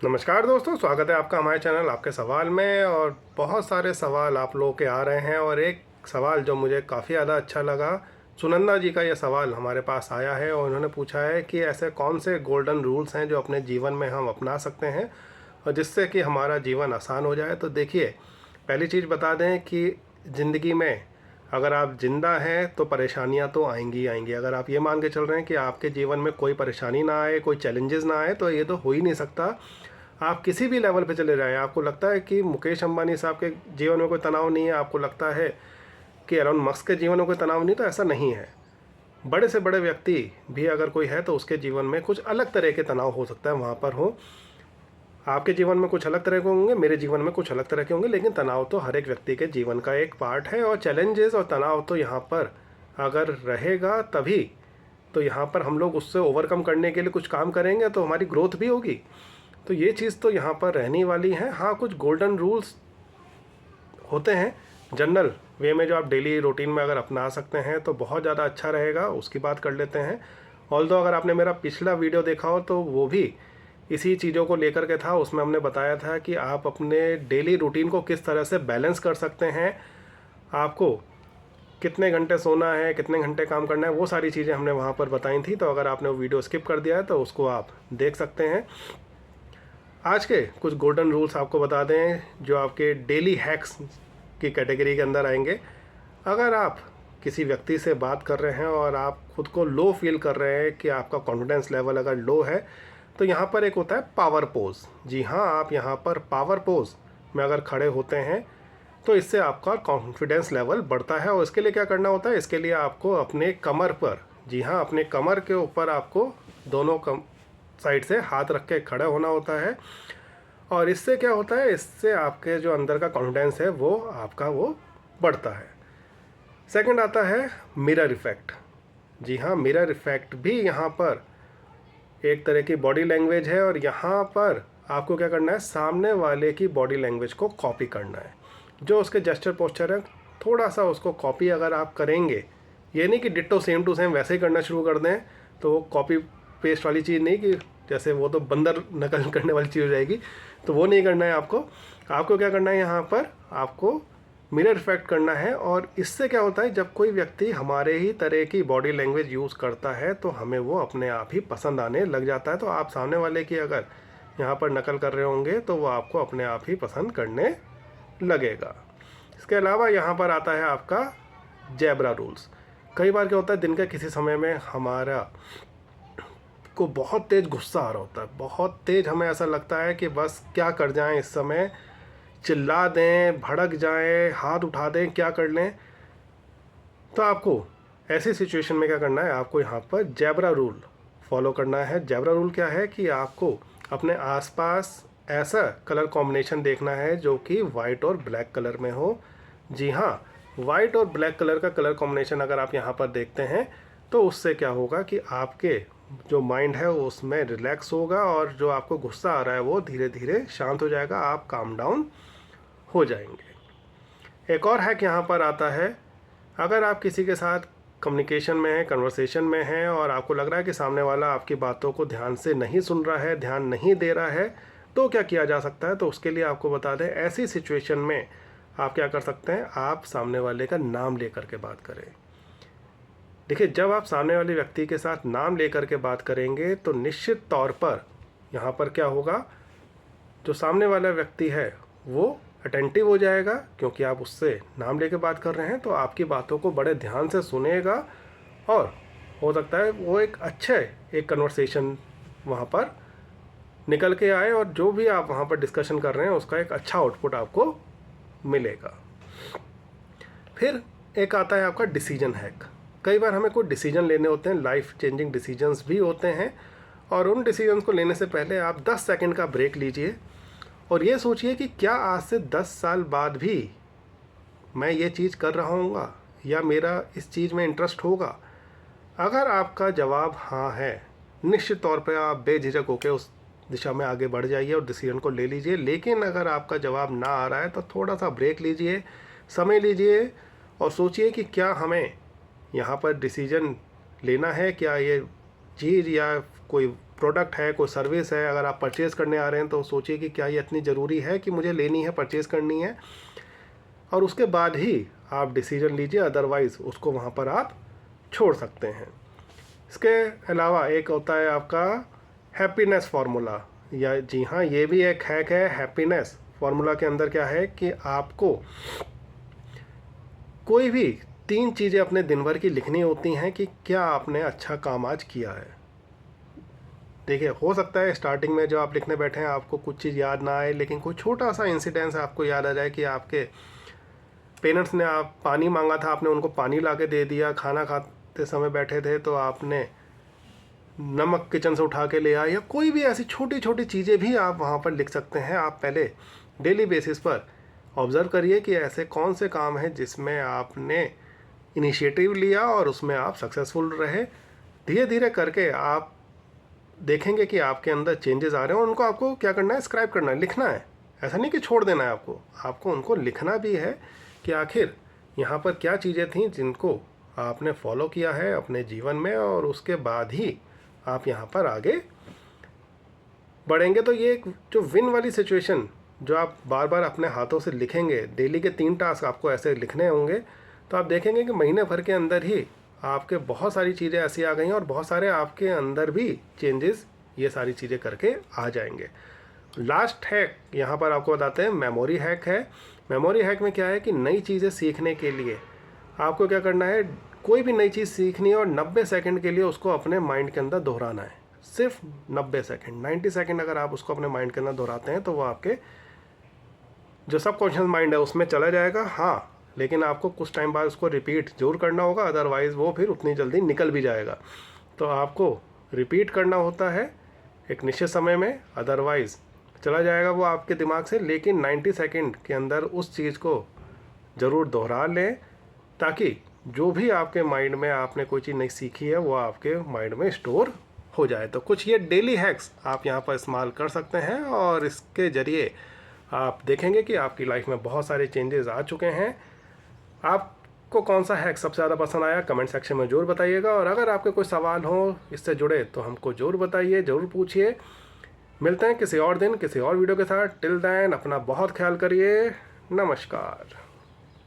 नमस्कार दोस्तों, स्वागत है आपका हमारे चैनल आपके सवाल में। और बहुत सारे सवाल आप लोगों के आ रहे हैं और एक सवाल जो मुझे काफ़ी ज़्यादा अच्छा लगा, सुनंदा जी का ये सवाल हमारे पास आया है और उन्होंने पूछा है कि ऐसे कौन से गोल्डन रूल्स हैं जो अपने जीवन में हम अपना सकते हैं और जिससे कि हमारा जीवन आसान हो जाए। तो देखिए, पहली चीज़ बता दें कि ज़िंदगी में अगर आप ज़िंदा हैं तो परेशानियां तो आएंगी ही आएंगी। अगर आप ये मान के चल रहे हैं कि आपके जीवन में कोई परेशानी ना आए, कोई चैलेंजेस ना आए, तो ये तो हो ही नहीं सकता। आप किसी भी लेवल पे चले जाएं, आपको लगता है कि मुकेश अंबानी साहब के जीवन में कोई तनाव नहीं है, आपको लगता है कि एलोन मस्क के जीवन में कोई तनाव नहीं, तो ऐसा नहीं है। बड़े से बड़े व्यक्ति भी अगर कोई है तो उसके जीवन में कुछ अलग तरह के तनाव हो सकता है, वहाँ पर हो। आपके जीवन में कुछ अलग तरह के होंगे, मेरे जीवन में कुछ अलग तरह के होंगे, लेकिन तनाव तो हर एक व्यक्ति के जीवन का एक पार्ट है। और चैलेंजेस और तनाव तो यहाँ पर अगर रहेगा तभी तो यहाँ पर हम लोग उससे ओवरकम करने के लिए कुछ काम करेंगे तो हमारी ग्रोथ भी होगी। तो ये चीज़ तो यहाँ पर रहने वाली है। हाँ, कुछ गोल्डन रूल्स होते हैं जनरल वे में जो आप डेली रूटीन में अगर अपना सकते हैं तो बहुत ज़्यादा अच्छा रहेगा, उसकी बात कर लेते हैं। ऑल्दो अगर आपने मेरा पिछला वीडियो देखा हो तो वो भी इसी चीज़ों को लेकर के था। उसमें हमने बताया था कि आप अपने डेली रूटीन को किस तरह से बैलेंस कर सकते हैं, आपको कितने घंटे सोना है, कितने घंटे काम करना है, वो सारी चीज़ें हमने वहाँ पर बताई थी। तो अगर आपने वो वीडियो स्किप कर दिया है तो उसको आप देख सकते हैं। आज के कुछ गोल्डन रूल्स आपको बता दें जो आपके डेली हैक्स की कैटेगरी के अंदर आएंगे। अगर आप किसी व्यक्ति से बात कर रहे हैं और आप खुद को लो फील कर रहे हैं कि आपका कॉन्फिडेंस लेवल अगर लो है, तो यहाँ पर एक होता है पावर पोज। जी हाँ, आप यहाँ पर पावर पोज में अगर खड़े होते हैं तो इससे आपका कॉन्फिडेंस लेवल बढ़ता है। और इसके लिए क्या करना होता है, इसके लिए आपको अपने कमर पर, जी हाँ, अपने कमर के ऊपर आपको दोनों साइड से हाथ रख के खड़ा होना होता है। और इससे क्या होता है, इससे आपके जो अंदर का कॉन्फिडेंस है वो आपका वो बढ़ता है। सेकंड आता है मिरर इफ़ेक्ट। जी हाँ, मिरर इफ़ेक्ट भी यहाँ पर एक तरह की बॉडी लैंग्वेज है और यहाँ पर आपको क्या करना है, सामने वाले की बॉडी लैंग्वेज को कॉपी करना है। जो उसके जेस्चर पोस्चर है थोड़ा सा उसको कॉपी अगर आप करेंगे, ये नहीं कि डिट्टो सेम टू सेम वैसे ही करना शुरू कर दें, तो वो कॉपी पेस्ट वाली चीज़ नहीं कि जैसे वो तो बंदर नकल करने वाली चीज़ हो जाएगी, तो वो नहीं करना है आपको। आपको क्या करना है, यहाँ पर आपको मिरर इफेक्ट करना है। और इससे क्या होता है, जब कोई व्यक्ति हमारे ही तरह की बॉडी लैंग्वेज यूज़ करता है तो हमें वो अपने आप ही पसंद आने लग जाता है। तो आप सामने वाले की अगर यहाँ पर नकल कर रहे होंगे तो वो आपको अपने आप ही पसंद करने लगेगा। इसके अलावा यहाँ पर आता है आपका जैबरा रूल्स। कई बार क्या होता है, दिन के किसी समय में हमारा को बहुत तेज़ गुस्सा आ रहा होता है, बहुत तेज़, हमें ऐसा लगता है कि बस क्या कर जाएं इस समय, चिल्ला दें, भड़क जाएं, हाथ उठा दें, क्या कर लें। तो आपको ऐसी सिचुएशन में क्या करना है, आपको यहाँ पर जैबरा रूल फॉलो करना है। जैबरा रूल क्या है कि आपको अपने आसपास ऐसा कलर कॉम्बिनेशन देखना है जो कि वाइट और ब्लैक कलर में हो। जी हाँ, वाइट और ब्लैक कलर का कलर कॉम्बिनेशन अगर आप यहाँ पर देखते हैं तो उससे क्या होगा कि आपके जो माइंड है वो उसमें रिलैक्स होगा और जो आपको गुस्सा आ रहा है वो धीरे धीरे शांत हो जाएगा, आप काम डाउन हो जाएंगे। एक और हैक यहाँ पर आता है, अगर आप किसी के साथ कम्युनिकेशन में हैं, कन्वर्सेशन में हैं और आपको लग रहा है कि सामने वाला आपकी बातों को ध्यान से नहीं सुन रहा है, ध्यान नहीं दे रहा है, तो क्या किया जा सकता है। तो उसके लिए आपको बता दें, ऐसी सिचुएशन में आप क्या कर सकते हैं, आप सामने वाले का नाम लेकर के बात करें। देखिए, जब आप सामने वाले व्यक्ति के साथ नाम लेकर के बात करेंगे तो निश्चित तौर पर यहाँ पर क्या होगा, जो सामने वाला व्यक्ति है वो अटेंटिव हो जाएगा, क्योंकि आप उससे नाम लेके बात कर रहे हैं, तो आपकी बातों को बड़े ध्यान से सुनेगा और हो सकता है वो एक कन्वर्सेशन वहाँ पर निकल के आए और जो भी आप वहाँ पर डिस्कशन कर रहे हैं उसका एक अच्छा आउटपुट आपको मिलेगा। फिर एक आता है आपका डिसीजन हैक। कई बार हमें कोई डिसीजन लेने होते हैं, लाइफ चेंजिंग डिसीजंस भी होते हैं, और उन डिसीजंस को लेने से पहले आप 10 सेकंड का ब्रेक लीजिए और ये सोचिए कि क्या आज से 10 साल बाद भी मैं ये चीज़ कर रहा हूँगा या मेरा इस चीज़ में इंटरेस्ट होगा। अगर आपका जवाब हाँ है, निश्चित तौर पर आप बेझिझक होकर उस दिशा में आगे बढ़ जाइए और डिसीजन को ले लीजिए। लेकिन अगर आपका जवाब ना आ रहा है तो थोड़ा सा ब्रेक लीजिए, समय लीजिए और सोचिए कि क्या हमें यहाँ पर डिसीजन लेना है, क्या ये चीज़ या कोई प्रोडक्ट है, कोई सर्विस है, अगर आप परचेज़ करने आ रहे हैं तो सोचिए कि क्या ये इतनी ज़रूरी है कि मुझे लेनी है, परचेज़ करनी है, और उसके बाद ही आप डिसीजन लीजिए, अदरवाइज़ उसको वहाँ पर आप छोड़ सकते हैं। इसके अलावा एक होता है आपका हैप्पीनेस फार्मूला, या जी हाँ, ये भी एक हैक है। हैप्पीनेस फार्मूला के अंदर क्या है कि आपको कोई भी 3 चीज़ें अपने दिन भर की लिखनी होती हैं कि क्या आपने अच्छा काम आज किया है। देखिए, हो सकता है स्टार्टिंग में जो आप लिखने बैठे हैं आपको कुछ चीज़ याद ना आए, लेकिन कोई छोटा सा इंसिडेंस आपको याद आ जाए कि आपके पेरेंट्स ने आप पानी मांगा था, आपने उनको पानी ला के दे दिया, खाना खाते समय बैठे थे तो आपने नमक किचन से उठा के ले आया, या कोई भी ऐसी छोटी छोटी चीज़ें भी आप वहाँ पर लिख सकते हैं। आप पहले डेली बेसिस पर ऑब्ज़र्व करिए कि ऐसे कौन से काम हैं जिसमें आपने इनिशिएटिव लिया और उसमें आप सक्सेसफुल रहे। धीरे धीरे करके आप देखेंगे कि आपके अंदर चेंजेस आ रहे हैं, और उनको आपको क्या करना है, स्क्राइब करना है, लिखना है। ऐसा नहीं कि छोड़ देना है, आपको उनको लिखना भी है कि आखिर यहाँ पर क्या चीज़ें थीं जिनको आपने फॉलो किया है अपने जीवन में, और उसके बाद ही आप यहाँ पर आगे बढ़ेंगे। तो ये एक जो विन वाली सिचुएशन जो आप बार बार अपने हाथों से लिखेंगे, डेली के 3 टास्क आपको ऐसे लिखने होंगे, तो आप देखेंगे कि महीने भर के अंदर ही आपके बहुत सारी चीज़ें ऐसी आ गई हैं, और बहुत सारे आपके अंदर भी चेंजेस ये सारी चीज़ें करके आ जाएंगे। लास्ट हैक यहाँ पर आपको बताते हैं, मेमोरी हैक है। मेमोरी हैक में क्या है कि नई चीज़ें सीखने के लिए आपको क्या करना है, कोई भी नई चीज़ सीखनी है और 90 सेकंड के लिए उसको अपने माइंड के अंदर दोहराना है। सिर्फ 90 सेकंड, 90 सेकंड अगर आप उसको अपने माइंड के अंदर दोहराते हैं तो वो आपके जो सबकॉन्शियस माइंड है उसमें चला जाएगा। हाँ, लेकिन आपको कुछ टाइम बाद उसको रिपीट जरूर करना होगा, अदरवाइज़ वो फिर उतनी जल्दी निकल भी जाएगा। तो आपको रिपीट करना होता है एक निश्चित समय में, अदरवाइज़ चला जाएगा वो आपके दिमाग से। लेकिन 90 सेकंड के अंदर उस चीज़ को ज़रूर दोहरा लें, ताकि जो भी आपके माइंड में आपने कोई चीज़ नहीं सीखी है वो आपके माइंड में स्टोर हो जाए। तो कुछ ये डेली हैक्स आप यहाँ पर इस्तेमाल कर सकते हैं, और इसके ज़रिए आप देखेंगे कि आपकी लाइफ में बहुत सारे चेंजेस आ चुके हैं। आपको कौन सा हैक सबसे ज़्यादा पसंद आया कमेंट सेक्शन में ज़रूर बताइएगा, और अगर आपके कोई सवाल हो इससे जुड़े तो हमको ज़रूर बताइए, ज़रूर पूछिए। मिलते हैं किसी और दिन किसी और वीडियो के साथ। टिल देन अपना बहुत ख्याल करिए। नमस्कार।